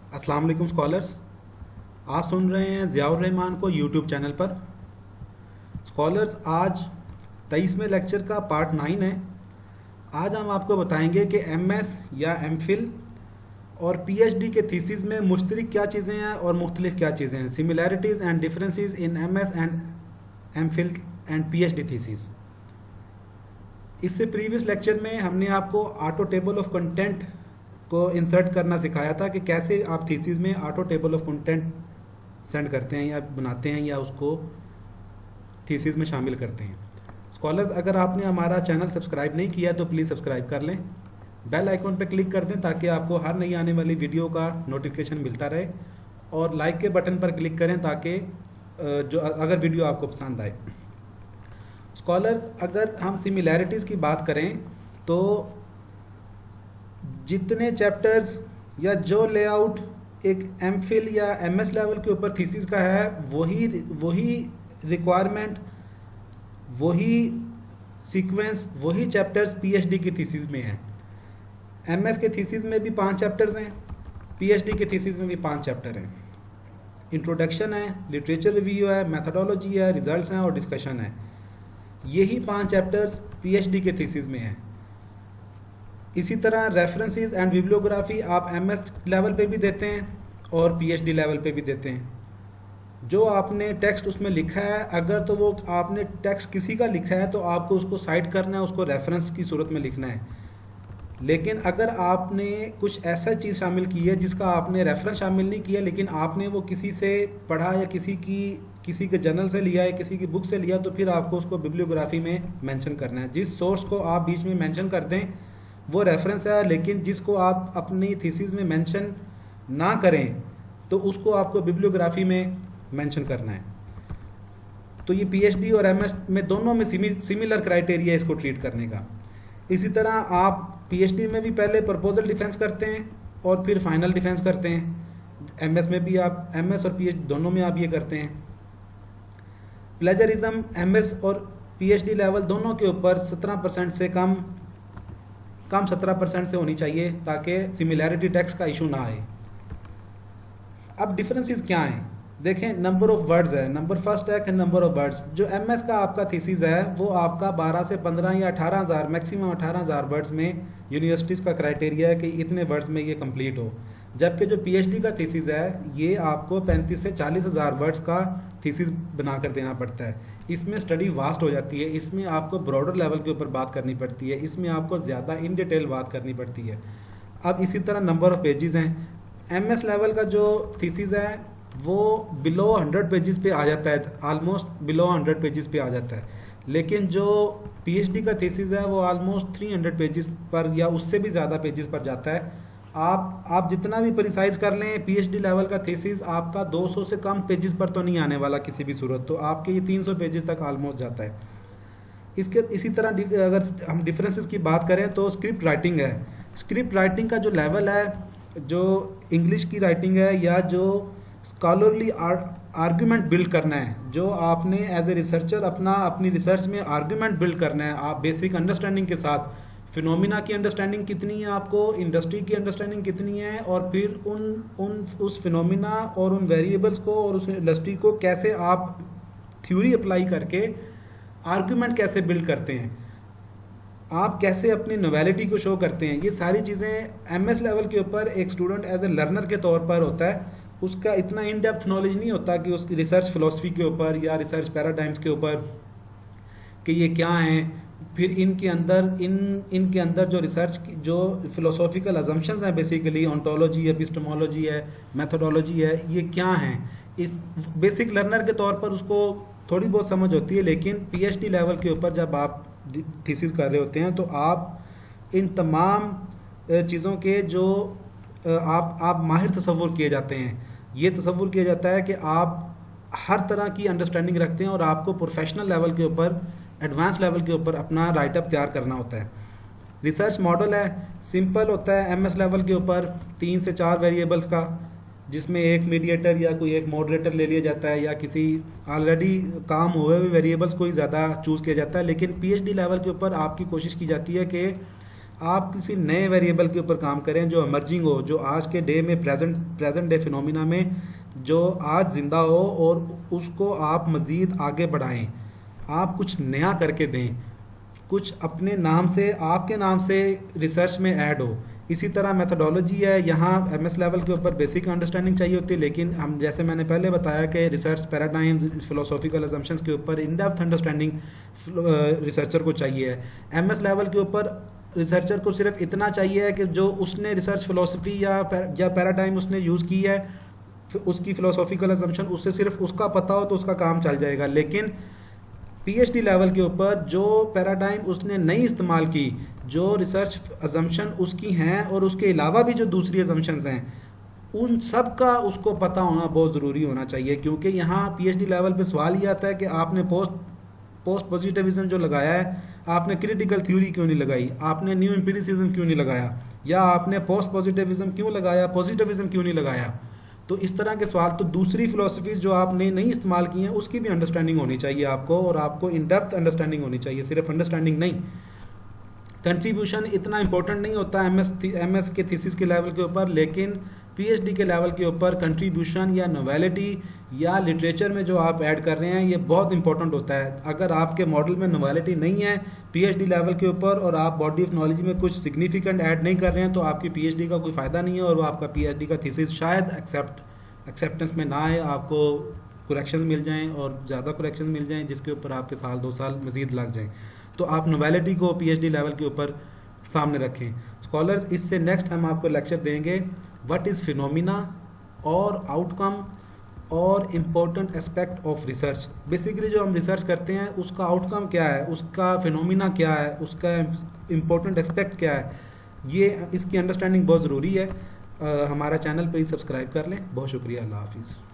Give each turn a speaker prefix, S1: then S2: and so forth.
S1: अस्सलाम वालेकुम स्कॉलर्स। आप सुन रहे हैं ज़ियाउर रहमान को यूट्यूब चैनल पर। स्कॉलर्स, आज 23वें लेक्चर का पार्ट 9 है। आज हम आपको बताएंगे कि एमएस या एमफिल और पीएचडी के थीसिस में मुश्तरक क्या चीज़ें हैं और मुख्तलिफ क्या चीज़ें हैं, similarities and differences in MS and MPhil and PhD thesis. इससे प्रीवियस लेक्चर में हमने आपको ऑटो टेबल ऑफ कंटेंट को इंसर्ट करना सिखाया था कि कैसे आप थीसिस में auto table of content send करते हैं या बनाते हैं या उसको थीसिस में शामिल करते हैं। स्कॉलर्स, अगर आपने हमारा चैनल सब्सक्राइब नहीं किया तो प्लीज़ सब्सक्राइब कर लें, बेल आइकॉन पर क्लिक कर दें ताकि आपको हर नई आने वाली वीडियो का नोटिफिकेशन मिलता रहे, और लाइक के बटन पर क्लिक करें ताकि जो अगर वीडियो आपको पसंद आए। स्कॉलर्स, अगर हम सिमिलैरिटीज़ की बात करें तो जितने चैप्टर्स या जो लेआउट एक एमफिल या एमएस लेवल के ऊपर थीसिस का है, वही रिक्वायरमेंट, वही सीक्वेंस, वही चैप्टर्स पीएचडी की थीसिस में है। एमएस के थीसिस में भी 5 चैप्टर्स हैं, पीएचडी के थीसिस में भी 5 चैप्टर हैं। इंट्रोडक्शन है, लिटरेचर रिव्यू है, मेथडोलॉजी है, रिजल्ट्स हैं और डिस्कशन है। यही 5 चैप्टर्स पीएचडी के थीसिस में हैं। इसी तरह रेफरेंसेस एंड बिब्लियोग्राफी आप एमएस लेवल पे भी देते हैं और पीएचडी लेवल पे भी देते हैं। जो आपने टेक्स्ट उसमें लिखा है, अगर तो वो आपने टेक्स्ट किसी का लिखा है तो आपको उसको साइट करना है, उसको रेफरेंस की सूरत में लिखना है। लेकिन अगर आपने कुछ ऐसा चीज़ शामिल की है जिसका आपने रेफरेंस शामिल नहीं किया, लेकिन आपने वो किसी से पढ़ा या किसी के जर्नल से लिया है, किसी की बुक से लिया, तो फिर आपको उसको बिब्लियोग्राफी में मेंशन करना है। जिस सोर्स को आप बीच में मेंशन कर दें वो रेफरेंस है, लेकिन जिसको आप अपनी थीसिस में मेंशन ना करें तो उसको आपको बिब्लियोग्राफी में मेंशन करना है। तो ये पीएचडी और एमएस में दोनों में सिमिलर क्राइटेरिया इसको ट्रीट करने का। इसी तरह आप पीएचडी में भी पहले प्रपोजल डिफेंस करते हैं और फिर फाइनल डिफेंस करते हैं। एमएस में भी आप, एमएस और पीएचडी दोनों में आप ये करते हैं। प्लेजरिज्म एमएस और पीएचडी लेवल दोनों के ऊपर 17% से कम 17% से होनी चाहिए ताकि सिमिलैरिटी टैक्स का इशू ना आए। अब डिफरेंसेस क्या हैं देखें। नंबर ऑफ वर्ड्स है, नंबर फर्स्ट है कि नंबर ऑफ वर्ड्स। जो एमएस का आपका थीसिस है वो आपका 12 से 15 या 18,000, मैक्सिमम 18,000 वर्ड्स में यूनिवर्सिटीज़ का क्राइटेरिया है कि इतने वर्ड्स में ये कंप्लीट हो। जबकि जो पीएचडी का थीसिस है ये आपको 35 से 40,000 वर्ड्स का थीसिस बनाकर देना पड़ता है। इसमें स्टडी वास्ट हो जाती है, इसमें आपको ब्रॉडर लेवल के ऊपर बात करनी पड़ती है, इसमें आपको ज़्यादा इन डिटेल बात करनी पड़ती है। अब इसी तरह नंबर ऑफ़ पेजेस हैं। एमएस लेवल का जो थीसिस है वो बिलो 100 पेजेस पे आ जाता है, ऑलमोस्ट बिलो 100 पेजेस पे आ जाता है। लेकिन जो पीएचडी का थीसिस है वो ऑलमोस्ट 300 पेजेस पर या उससे भी ज़्यादा पेजेस पर जाता है। आप जितना भी प्रिसाइज कर लें, पीएचडी लेवल का थीसिस आपका 200 से कम पेजेस पर तो नहीं आने वाला किसी भी सूरत, तो आपके ये 300 पेजेस तक ऑलमोस्ट जाता है। इसी तरह अगर हम डिफरेंसेस की बात करें तो स्क्रिप्ट राइटिंग है। स्क्रिप्ट राइटिंग का जो लेवल है, जो इंग्लिश की राइटिंग है या जो स्कॉलरली आर्ग्यूमेंट बिल्ड करना है, जो आपने एज ए रिसर्चर अपनी रिसर्च में आर्ग्यूमेंट बिल्ड करना है, आप बेसिक अंडरस्टैंडिंग के साथ फिनोमिना की अंडरस्टैंडिंग कितनी है, आपको इंडस्ट्री की अंडरस्टैंडिंग कितनी है, और फिर उस फिनोमिना और उन वेरिएबल्स को और उस इंडस्ट्री को कैसे आप थ्योरी अप्लाई करके आर्ग्यूमेंट कैसे बिल्ड करते हैं, आप कैसे अपनी नोवेलिटी को शो करते हैं। ये सारी चीज़ें एमएस लेवल के ऊपर एक स्टूडेंट एज ए लर्नर के तौर पर होता है, उसका इतना इन डेप्थ नॉलेज नहीं होता कि उसकी रिसर्च फिलोसफी के ऊपर या रिसर्च पैराडाइम्स के ऊपर कि ये क्या हैं, फिर इनके अंदर जो रिसर्च की जो फिलोसॉफिकल अजम्पशंस हैं, बेसिकली ऑन्टोलॉजी है, एपिस्टेमोलॉजी है, मेथोडोलॉजी है, ये क्या हैं। इस बेसिक लर्नर के तौर पर उसको थोड़ी बहुत समझ होती है, लेकिन पीएचडी लेवल के ऊपर जब आप थीसिस कर रहे होते हैं तो आप इन तमाम चीज़ों के जो आप माहिर तसव्वुर किए जाते हैं। ये तसव्वुर किया जाता है कि आप हर तरह की अंडरस्टैंडिंग रखते हैं और आपको प्रोफेशनल लेवल के ऊपर, एडवांस लेवल के ऊपर अपना राइटअप तैयार करना होता है। रिसर्च मॉडल है, सिंपल होता है एमएस लेवल के ऊपर 3 से 4 वेरिएबल्स का, जिसमें एक मीडिएटर या कोई एक मॉडरेटर ले लिया जाता है या किसी ऑलरेडी काम हुए हुए वेरिएबल्स को ही ज़्यादा चूज़ किया जाता है। लेकिन पीएचडी लेवल के ऊपर आपकी कोशिश की जाती है कि आप किसी नए वेरिएबल के ऊपर काम करें जो इमर्जिंग हो, जो आज के डे में प्रेजेंट डे फिनोमिना में जो आज जिंदा हो, और उसको आप मज़ीद आगे बढ़ाएं, आप कुछ नया करके दें, कुछ अपने नाम से, आपके नाम से रिसर्च में ऐड हो। इसी तरह मेथोडोलॉजी है, यहाँ एमएस लेवल के ऊपर बेसिक अंडरस्टैंडिंग चाहिए होती है, लेकिन हम जैसे मैंने पहले बताया कि रिसर्च पैराडाइम्स, फिलोसॉफिकल अजम्पशंस के ऊपर इन डेप्थ अंडरस्टैंडिंग रिसर्चर को चाहिए है। एमएस लेवल के ऊपर रिसर्चर को सिर्फ इतना चाहिए है कि जो उसने रिसर्च फिलोसफी या पैराडाइम उसने यूज़ की है, उसकी फिलोसॉफिकल अजम्पशन, उससे सिर्फ उसका पता हो तो उसका काम चल जाएगा। लेकिन पीएचडी लेवल के ऊपर जो पैराडाइम उसने नहीं इस्तेमाल की, जो रिसर्च अजम्पशन उसकी हैं और उसके अलावा भी जो दूसरी अजम्पशंस हैं, उन सब का उसको पता होना बहुत ज़रूरी होना चाहिए। क्योंकि यहाँ पीएचडी लेवल पे सवाल ये आता है कि आपने पोस्ट पॉजिटिविज्म जो लगाया है, आपने क्रिटिकल थ्योरी क्यों नहीं लगाई, आपने न्यू एम्पिरिसिज्म क्यों नहीं लगाया, या आपने पोस्ट पॉजिटिविज्म क्यों लगाया, पॉजिटिविज्म क्यों नहीं लगाया। तो इस तरह के सवाल, तो दूसरी फिलोसफीज जो आपने नहीं इस्तेमाल की हैं उसकी भी अंडरस्टैंडिंग होनी चाहिए आपको, और आपको इन डेप्थ अंडरस्टैंडिंग होनी चाहिए, सिर्फ अंडरस्टैंडिंग नहीं। कंट्रीब्यूशन इतना इंपॉर्टेंट नहीं होता एमएस के थीसिस के लेवल के ऊपर, लेकिन पीएचडी के लेवल के ऊपर कंट्रीब्यूशन या नोवेलिटी या लिटरेचर में जो आप ऐड कर रहे हैं ये बहुत इंपॉर्टेंट होता है। अगर आपके मॉडल में नोवेलिटी नहीं है पीएचडी लेवल के ऊपर और आप बॉडी ऑफ नॉलेज में कुछ सिग्निफिकेंट ऐड नहीं कर रहे हैं, तो आपकी पीएचडी का कोई फ़ायदा नहीं है, और वो आपका पीएचडी का थीसिस शायद एक्सेप्टेंस में ना आए, आपको करेक्शन मिल जाएँ और ज़्यादा करेक्शन मिल जाएँ जिसके ऊपर आपके साल 2 साल मज़ीद लग जाएँ। तो आप नोवेलिटी को पीएचडी लेवल के ऊपर सामने रखें। स्कॉलर्स, इससे नेक्स्ट हम आपको लेक्चर देंगे व्हाट इज़ फिनोमिना और आउटकम और important aspect of research. Basically जो हम रिसर्च करते हैं उसका आउटकम क्या है, उसका फिनोमिना क्या है, उसका इम्पोर्टेंट एस्पेक्ट क्या है, ये इसकी अंडरस्टैंडिंग बहुत ज़रूरी है। हमारा चैनल पे ही सब्सक्राइब कर लें। बहुत शुक्रिया। अल्लाह हाफिज़।